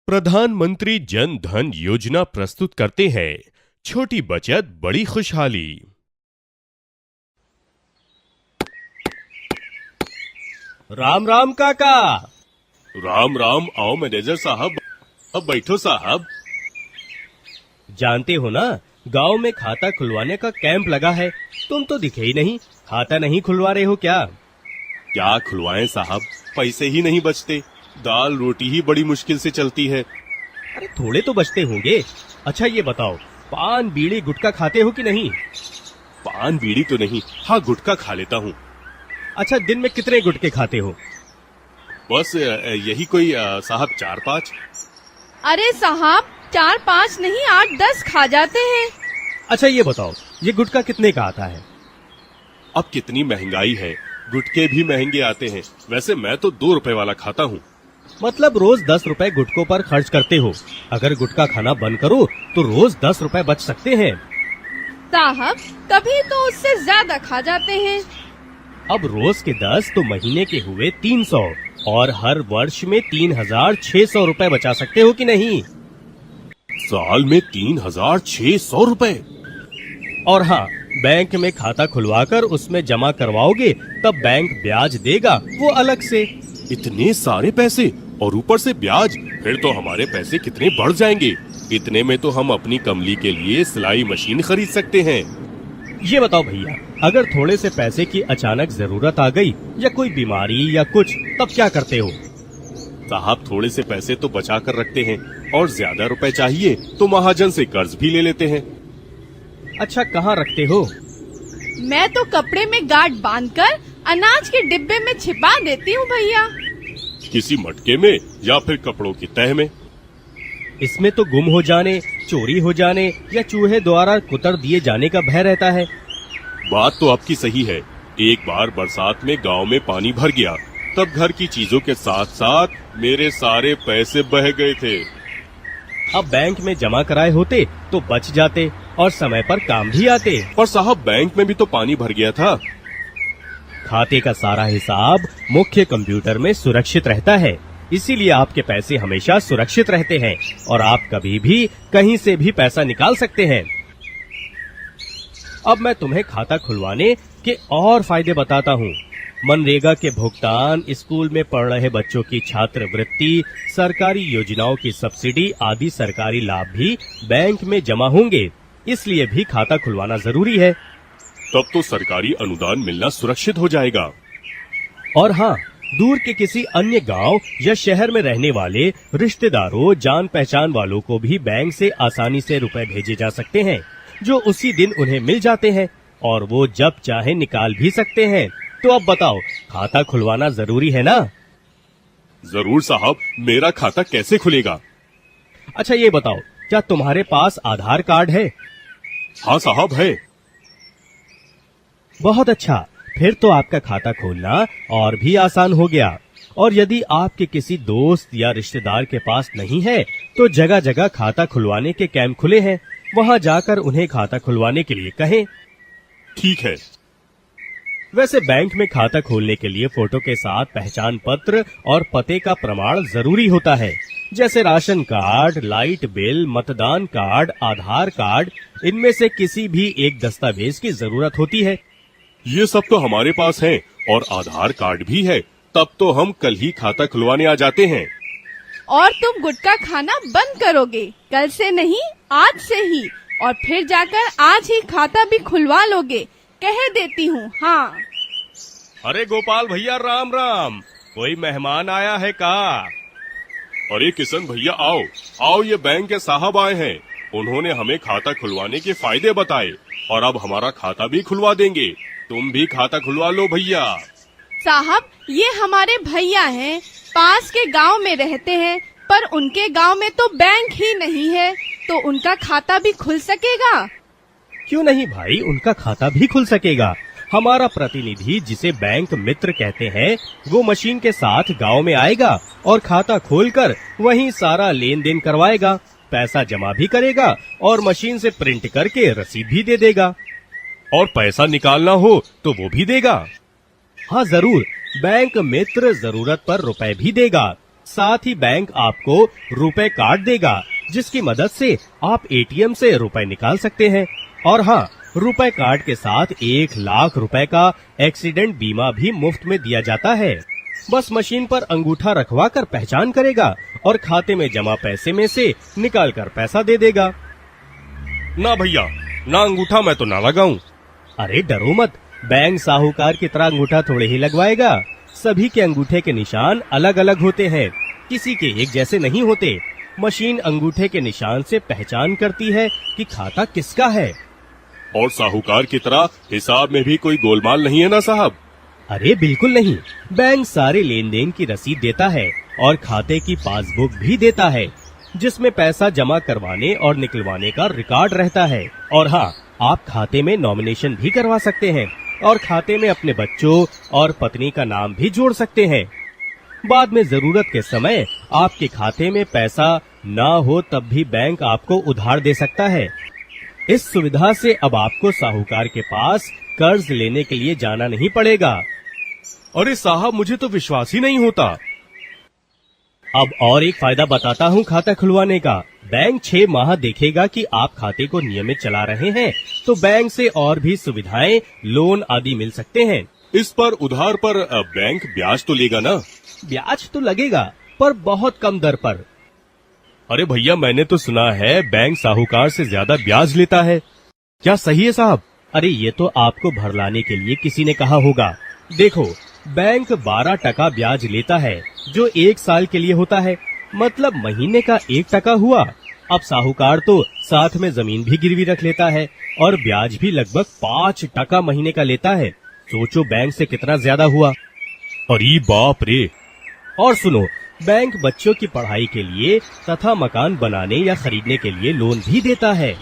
प्रधानमंत्री जन धन योजना प्रस्तुत करते हैं छोटी बचत बड़ी खुशहाली। राम राम काका। राम राम। आओ मैनेजर साहब, अब बैठो साहब। जानते हो ना, गांव में खाता खुलवाने का कैंप लगा है। तुम तो दिखे ही नहीं, खाता नहीं खुलवा रहे हो क्या? क्या खुलवाएं साहब, पैसे ही नहीं बचते। दाल रोटी ही बड़ी मुश्किल से चलती है। अरे थोड़े तो बचते होंगे। अच्छा ये बताओ, पान बीड़ी गुटखा खाते हो कि नहीं? पान बीड़ी तो नहीं, हाँ गुटखा खा लेता हूँ। अच्छा दिन में कितने गुटखे खाते हो? बस यही कोई साहब 4-5। अरे साहब 4-5 नहीं 8-10 खा जाते हैं। अच्छा ये बताओ, ये गुटखा कितने का आता है? अब कितनी महंगाई है, गुटके भी महंगे आते हैं। वैसे मैं तो 2 रुपए वाला खाता हूँ। मतलब रोज 10 रुपए गुटकों पर खर्च करते हो। अगर गुटखा खाना बंद करो तो रोज 10 रुपए बच सकते हैं। साहब कभी तो उससे ज्यादा खा जाते हैं। अब रोज के 10 तो महीने के हुए 300 और हर वर्ष में 3600 रुपए बचा सकते हो कि नहीं? साल में 3600 रुपए। और हाँ, बैंक में खाता खुलवाकर उसमें जमा करवाओगे तब बैंक ब्याज देगा, वो अलग से। इतने सारे पैसे और ऊपर से ब्याज, फिर तो हमारे पैसे कितने बढ़ जाएंगे। इतने में तो हम अपनी कमली के लिए सिलाई मशीन खरीद सकते हैं। ये बताओ भैया, अगर थोड़े से पैसे की अचानक जरूरत आ गई या कोई बीमारी या कुछ, तब क्या करते हो? साहब थोड़े से पैसे तो बचा कर रखते हैं और ज्यादा रुपए चाहिए तो महाजन से कर्ज भी ले लेते हैं। अच्छा कहाँ रखते हो? मैं तो कपड़े में गांठ बांधकर अनाज के डिब्बे में छिपा देती हूँ भैया। किसी मटके में या फिर कपड़ों की तह में। इसमें तो गुम हो जाने, चोरी हो जाने या चूहे द्वारा कुतर दिए जाने का भय रहता है। बात तो आपकी सही है। एक बार बरसात में गांव में पानी भर गया, तब घर की चीजों के साथ साथ मेरे सारे पैसे बह गए थे। अब बैंक में जमा कराए होते तो बच जाते और समय पर काम भी आते। पर साहब बैंक में भी तो पानी भर गया था। खाते का सारा हिसाब मुख्य कंप्यूटर में सुरक्षित रहता है, इसीलिए आपके पैसे हमेशा सुरक्षित रहते हैं और आप कभी भी कहीं से भी पैसा निकाल सकते हैं। अब मैं तुम्हें खाता खुलवाने के और फायदे बताता हूँ। मनरेगा के भुगतान, स्कूल में पढ़ रहे बच्चों की छात्रवृत्ति, सरकारी योजनाओं की सब्सिडी आदि सरकारी लाभ भी बैंक में जमा होंगे। इसलिए भी खाता खुलवाना जरूरी है। तब तो सरकारी अनुदान मिलना सुरक्षित हो जाएगा। और हाँ, दूर के किसी अन्य गांव या शहर में रहने वाले रिश्तेदारों, जान पहचान वालों को भी बैंक से आसानी से रुपए भेजे जा सकते हैं, जो उसी दिन उन्हें मिल जाते हैं और वो जब चाहे निकाल भी सकते हैं। तो अब बताओ, खाता खुलवाना जरूरी है ना? जरूर साहब, मेरा खाता कैसे खुलेगा? अच्छा ये बताओ, क्या तुम्हारे पास आधार कार्ड है? हाँ साहब है। बहुत अच्छा, फिर तो आपका खाता खोलना और भी आसान हो गया। और यदि आपके किसी दोस्त या रिश्तेदार के पास नहीं है तो जगह जगह खाता खुलवाने के कैंप खुले हैं, वहां जाकर उन्हें खाता खुलवाने के लिए कहें। ठीक है। वैसे बैंक में खाता खोलने के लिए फोटो के साथ पहचान पत्र और पते का प्रमाण जरूरी होता है, जैसे राशन कार्ड, लाइट बिल, मतदान कार्ड, आधार कार्ड। इनमें से किसी भी एक दस्तावेज की जरूरत होती है। ये सब तो हमारे पास है और आधार कार्ड भी है। तब तो हम कल ही खाता खुलवाने आ जाते हैं। और तुम गुटखा खाना बंद करोगे, कल से नहीं आज से ही, और फिर जाकर आज ही खाता भी खुलवा लोगे, कह देती हूँ। हाँ। अरे गोपाल भैया राम राम, कोई मेहमान आया है का? अरे किशन भैया आओ आओ, ये बैंक के साहब आए हैं। उन्होंने हमें खाता खुलवाने के फायदे बताए और अब हमारा खाता भी खुलवा देंगे। तुम भी खाता खुलवा लो भैया। साहब ये हमारे भैया हैं, पास के गांव में रहते हैं, पर उनके गांव में तो बैंक ही नहीं है, तो उनका खाता भी खुल सकेगा? क्यों नहीं भाई, उनका खाता भी खुल सकेगा। हमारा प्रतिनिधि, जिसे बैंक मित्र कहते हैं, वो मशीन के साथ गांव में आएगा और खाता खोलकर वहीं सारा लेन देन करवाएगा, पैसा जमा भी करेगा और मशीन से प्रिंट करके रसीद भी दे देगा। और पैसा निकालना हो तो वो भी देगा। हाँ जरूर, बैंक मित्र जरूरत पर रुपए भी देगा। साथ ही बैंक आपको रुपए कार्ड देगा, जिसकी मदद से आप एटीएम से रुपए निकाल सकते हैं। और हाँ, रुपए कार्ड के साथ 1 लाख रुपए का एक्सीडेंट बीमा भी मुफ्त में दिया जाता है। बस मशीन पर अंगूठा रखवा कर पहचान करेगा और खाते में जमा पैसे में से निकाल कर पैसा दे देगा। ना भैया, ना अंगूठा मैं तो ना लगाऊं। अरे डरो मत, बैंक साहूकार की तरह अंगूठा थोड़े ही लगवाएगा। सभी के अंगूठे के निशान अलग अलग होते हैं, किसी के एक जैसे नहीं होते। मशीन अंगूठे के निशान से पहचान करती है कि खाता किसका है। और साहूकार की तरह हिसाब में भी कोई गोलमाल नहीं है ना साहब? अरे बिल्कुल नहीं, बैंक सारे लेन देन की रसीद देता है और खाते की पासबुक भी देता है, जिसमें पैसा जमा करवाने और निकलवाने का रिकॉर्ड रहता है। और हाँ, आप खाते में नॉमिनेशन भी करवा सकते हैं और खाते में अपने बच्चों और पत्नी का नाम भी जोड़ सकते हैं। बाद में जरूरत के समय आपके खाते में पैसा ना हो तब भी बैंक आपको उधार दे सकता है। इस सुविधा से अब आपको साहूकार के पास कर्ज लेने के लिए जाना नहीं पड़ेगा। अरे साहब, मुझे तो विश्वास ही नहीं होता। अब और एक फायदा बताता हूँ खाता खुलवाने का। बैंक 6 माह देखेगा कि आप खाते को नियमित चला रहे हैं, तो बैंक से और भी सुविधाएं, लोन आदि मिल सकते हैं। इस पर उधार पर बैंक ब्याज तो लेगा ना? ब्याज तो लगेगा, पर बहुत कम दर पर। अरे भैया, मैंने तो सुना है बैंक साहूकार से ज्यादा ब्याज लेता है। क्या सही है साहब? अरे ये तो आपको भरलाने के लिए किसी ने कहा होगा। देखो, बैंक 12% ब्याज लेता है, जो 1 साल के लिए होता है, मतलब महीने का 1% हुआ। अब साहूकार तो साथ में जमीन भी गिरवी रख लेता है और ब्याज भी लगभग 5% महीने का लेता है। सोचो बैंक से कितना ज्यादा हुआ। अरे बाप रे! और सुनो, बैंक बच्चों की पढ़ाई के लिए तथा मकान बनाने या खरीदने के लिए लोन भी देता है।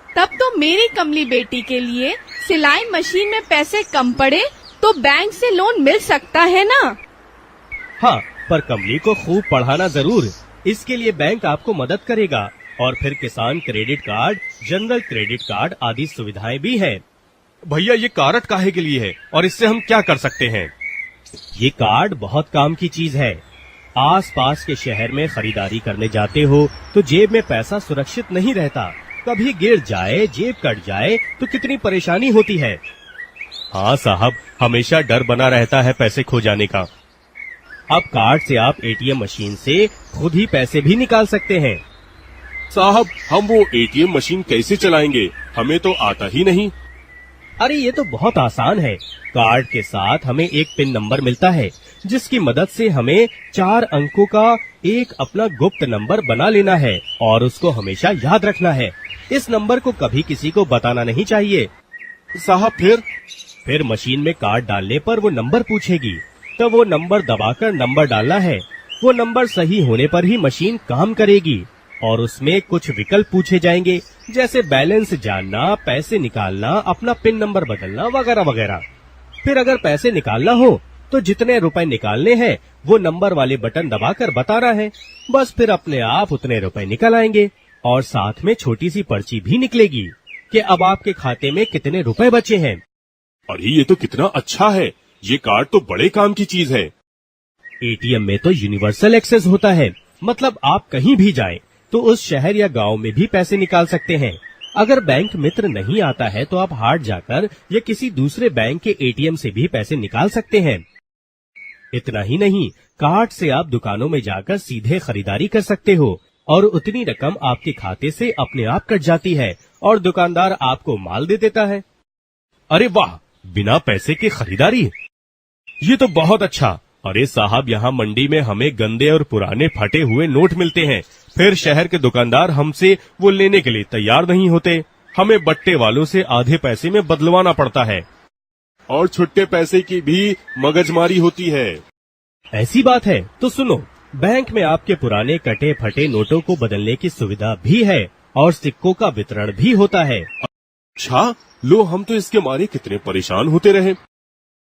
तब तो मेरी कमली बेटी के लिए सिलाई मशीन में पैसे कम पड़े तो बैंक से लोन मिल सकता है ना? हाँ, पर कमली को खूब पढ़ाना जरूर। इसके लिए बैंक आपको मदद करेगा। और फिर किसान credit card, general credit card आदि सुविधाएं भी है। भैया, ये कार्ड काहे के लिए है और इससे हम क्या कर सकते हैं? ये कार्ड बहुत काम की चीज है। आस पास के शहर में खरीदारी करने जाते हो तो जेब में पैसा सुरक्षित नहीं रहता। कभी गिर जाए, जेब कट जाए तो कितनी परेशानी होती है। हाँ साहब, हमेशा डर बना रहता है पैसे खो जाने का। अब कार्ड से आप एटीएम मशीन से खुद ही पैसे भी निकाल सकते हैं। साहब, हम वो एटीएम मशीन कैसे चलाएंगे? हमें तो आता ही नहीं। अरे ये तो बहुत आसान है। कार्ड के साथ हमें एक पिन नंबर मिलता है, जिसकी मदद से हमें 4 अंकों का एक अपना गुप्त नंबर बना लेना है और उसको हमेशा याद रखना है। इस नंबर को कभी किसी को बताना नहीं चाहिए। साहब, फिर मशीन में कार्ड डालने पर वो नंबर पूछेगी, तो वो नंबर दबाकर नंबर डालना है। वो नंबर सही होने पर ही मशीन काम करेगी और उसमें कुछ विकल्प पूछे जाएंगे, जैसे बैलेंस जानना, पैसे निकालना, अपना पिन नंबर बदलना वगैरह वगैरह। फिर अगर पैसे निकालना हो तो जितने रुपए निकालने हैं वो नंबर वाले बटन दबाकर बताना है। बस फिर अपने आप उतने रुपए निकल आएंगे और साथ में छोटी सी पर्ची भी निकलेगी कि अब आपके खाते में कितने रुपए बचे हैं। अरे ये तो कितना अच्छा है। ये कार्ड तो बड़े काम की चीज है। एटीएम में तो यूनिवर्सल एक्सेस होता है, मतलब आप कहीं भी जाएं तो उस शहर या गांव में भी पैसे निकाल सकते हैं। अगर बैंक मित्र नहीं आता है तो आप हाट जाकर या किसी दूसरे बैंक के एटीएम से भी पैसे निकाल सकते हैं। इतना ही नहीं, कार्ड से आप दुकानों में जाकर सीधे खरीदारी कर सकते हो और उतनी रकम आपके खाते से अपने आप कट जाती है और दुकानदार आपको माल दे देता है। अरे वाह, बिना पैसे के खरीदारी, ये तो बहुत अच्छा। अरे साहब, यहाँ मंडी में हमें गंदे और पुराने फटे हुए नोट मिलते हैं, फिर शहर के दुकानदार हमसे वो लेने के लिए तैयार नहीं होते। हमें बट्टे वालों से आधे पैसे में बदलवाना पड़ता है और छुट्टे पैसे की भी मगजमारी होती है। ऐसी बात है तो सुनो, बैंक में आपके पुराने कटे फटे नोटों को बदलने की सुविधा भी है और सिक्कों का वितरण भी होता है। अच्छा, लो, हम तो इसके मारे कितने परेशान होते रहे।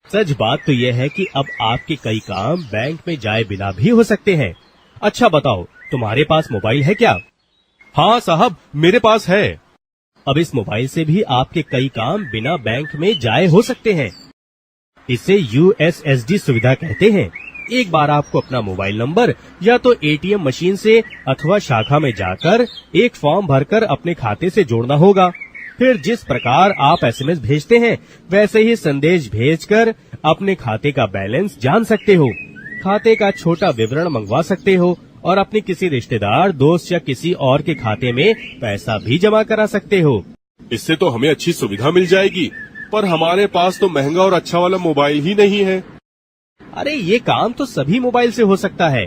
सच बात तो यह है कि अब आपके कई काम बैंक में जाए बिना भी हो सकते हैं। अच्छा बताओ, तुम्हारे पास मोबाइल है क्या? हाँ साहब, मेरे पास है। अब इस मोबाइल से भी आपके कई काम बिना बैंक में जाए हो सकते हैं। इसे USSD सुविधा कहते हैं। एक बार आपको अपना मोबाइल नंबर या तो एटीएम मशीन से अथवा शाखा में जाकर एक फॉर्म भरकर अपने खाते से जोड़ना होगा। फिर जिस प्रकार आप एसएमएस भेजते हैं वैसे ही संदेश भेजकर अपने खाते का बैलेंस जान सकते हो, खाते का छोटा विवरण मंगवा सकते हो और अपने किसी रिश्तेदार, दोस्त या किसी और के खाते में पैसा भी जमा करा सकते हो। इससे तो हमें अच्छी सुविधा मिल जाएगी, पर हमारे पास तो महंगा और अच्छा वाला मोबाइल ही नहीं है। अरे ये काम तो सभी मोबाइल से हो सकता है।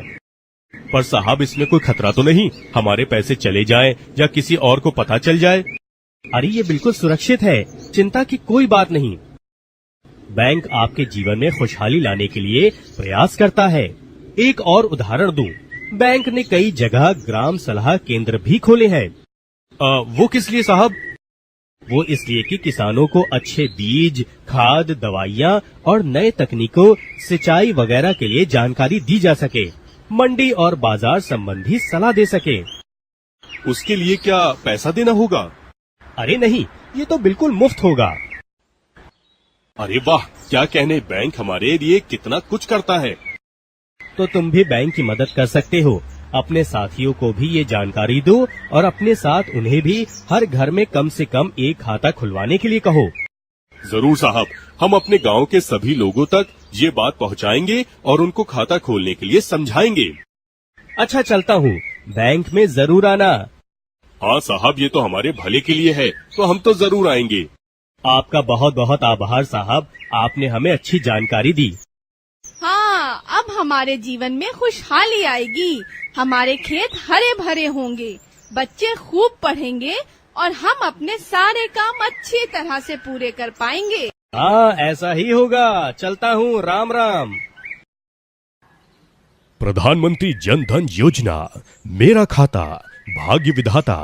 पर साहब इसमें कोई खतरा तो नहीं, हमारे पैसे चले जाएं या किसी और को पता चल जाए? अरे ये बिल्कुल सुरक्षित है, चिंता की कोई बात नहीं। बैंक आपके जीवन में खुशहाली लाने के लिए प्रयास करता है। एक और उदाहरण दूं, बैंक ने कई जगह ग्राम सलाह केंद्र भी खोले हैं। वो किस लिए साहब? वो इसलिए कि किसानों को अच्छे बीज, खाद, दवाइयाँ और नए तकनीकों, सिंचाई वगैरह के लिए जानकारी दी जा सके, मंडी और बाजार संबंधी सलाह दे सके। उसके लिए क्या पैसा देना होगा? अरे नहीं, ये तो बिल्कुल मुफ्त होगा। अरे वाह, क्या कहने, बैंक हमारे लिए कितना कुछ करता है। तो तुम भी बैंक की मदद कर सकते हो। अपने साथियों को भी ये जानकारी दो और अपने साथ उन्हें भी हर घर में कम से कम एक खाता खुलवाने के लिए कहो। जरूर साहब, हम अपने गांव के सभी लोगों तक ये बात पहुंचाएंगे और उनको खाता खोलने के लिए समझाएंगे। अच्छा चलता हूँ, बैंक में जरूर आना। हाँ साहब, ये तो हमारे भले के लिए है, तो हम तो जरूर आएंगे। आपका बहुत बहुत आभार साहब, आपने हमें अच्छी जानकारी दी। हाँ, अब हमारे जीवन में खुशहाली आएगी। हमारे खेत हरे भरे होंगे, बच्चे खूब पढ़ेंगे और हम अपने सारे काम अच्छी तरह से पूरे कर पाएंगे। हाँ, ऐसा ही होगा। चलता हूँ, राम राम। प्रधानमंत्री जन धन योजना, मेरा खाता भाग्य विधाता।